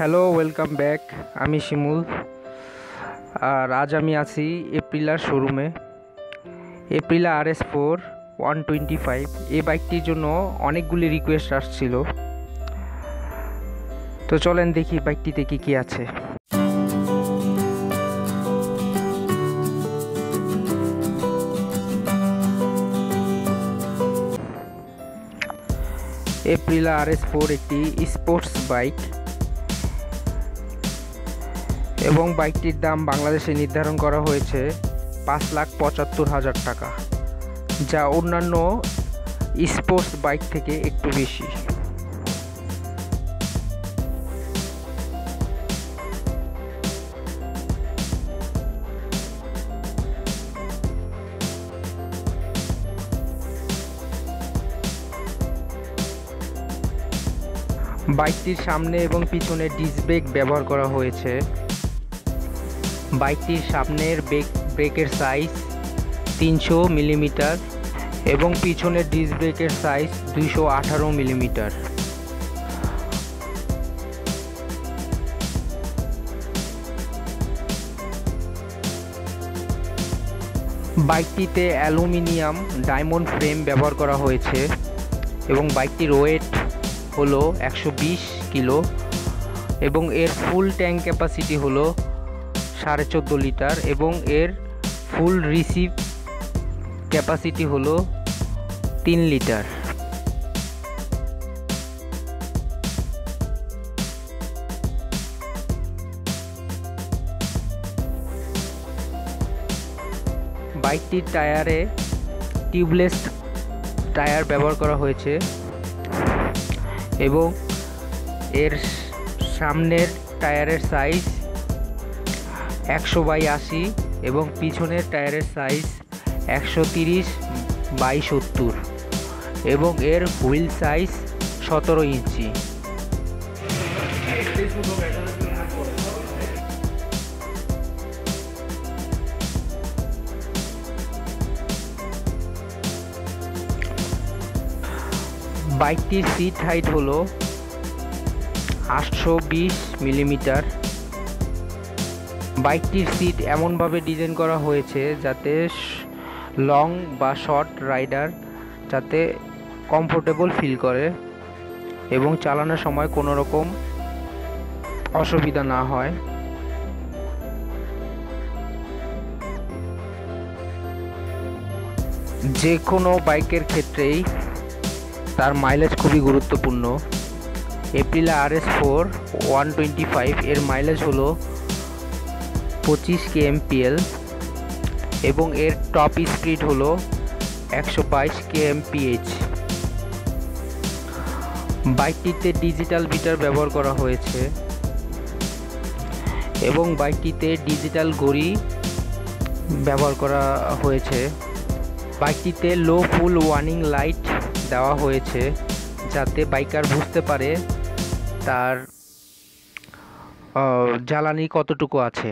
Hello, welcome back. আমি শিমুল। আর আজ আমি আছি এপ্রিলার শোরুমে। এপ্রিলা RS4 125 এই বাইকটির জন্য অনেকগুলি রিকোয়েস্ট আসছিল, তো চলেন দেখি বাইকটিতে কি আছে। এপ্রিলা RS4 একটি স্পোর্টস বাইক এবং বাইকটির দাম বাংলাদেশে নির্ধারণ করা হয়েছে 5,75,000 টাকা, যা অন্যান্য স্পোর্টস বাইক থেকে একটু বেশি। বাইকটির সামনে এবং পিছনে ডিস্ক ব্রেক ব্যবহার করা হয়েছে। বাইকটির সামনের ব্রেকের সাইজ 300 মিলিমিটার এবং পিছনের ডিস্ক ব্রেকের সাইজ 218 মিলিমিটার। বাইকটিতে অ্যালুমিনিয়াম ডায়মন্ড ফ্রেম ব্যবহার করা হয়েছে এবং বাইকটির ওয়েট হলো 120 কিলো এবং এর ফুল ট্যাঙ্ক ক্যাপাসিটি হলো 14.5 লিটার এবং এর ফুল রিসিভ ক্যাপাসিটি হলো 3 লিটার। বাইকটির টায়ারে টিউবলেস টায়ার ব্যবহার করা হয়েছে এবং এর সামনের টায়ারের সাইজ 100/80 এবং পিছনের টায়ারের সাইজ 130/70 এবং এর হুইল সাইজ 17 ইঞ্চি। বাইকটির সিট হাইট হলো 820 মিলিমিটার। বাইকটির সিট এমনভাবে ডিজাইন করা হয়েছে যাতে লং বা শর্ট রাইডার যাতে কমফোর্টেবল ফিল করে এবং চালানোর সময় কোনো রকম অসুবিধা না হয়। যে কোনো বাইকের ক্ষেত্রেই তার মাইলেজ খুবই গুরুত্বপূর্ণ। এপ্রিলা RS4 125 এর মাইলেজ হলো 25 kmpl এবং এর টপ স্পিড হলো 122 kmph। বাইকটিতে ডিজিটাল মিটার ব্যবহার করা হয়েছে এবং বাইকটিতে ডিজিটাল ঘড়ি ব্যবহার করা হয়েছে। বাইকটিতে লো ফুল ওয়ার্নিং লাইট দেওয়া হয়েছে যাতে বাইকার বুঝতে পারে তার জ্বালানি কতটুকু আছে।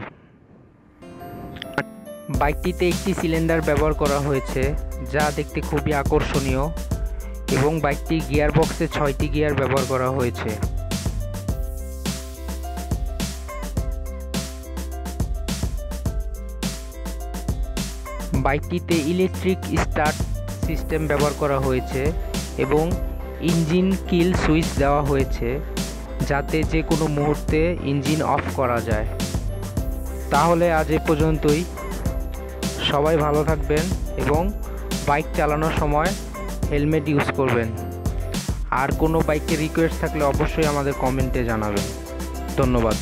বাইকটিতে একটি সিলিন্ডার ব্যবহার করা হয়েছে যা দেখতে খুবই আকর্ষণীয় এবং বাইকটি গিয়ার বক্সে 6টি গিয়ার ব্যবহার করা হয়েছে। বাইকটিতে ইলেকট্রিক স্টার্ট সিস্টেম ব্যবহার করা হয়েছে এবং ইঞ্জিন কিল সুইচ দেওয়া হয়েছে যাতে যে কোনো মুহূর্তে ইঞ্জিন অফ করা যায়। তাহলে আজ এ পর্যন্তই। সবাই ভালো থাকবেন এবং বাইক চালানোর সময় হেলমেট ইউজ করবেন। আর কোনো বাইকের রিকোয়েস্ট থাকলে অবশ্যই আমাদের কমেন্টে জানাবেন। ধন্যবাদ।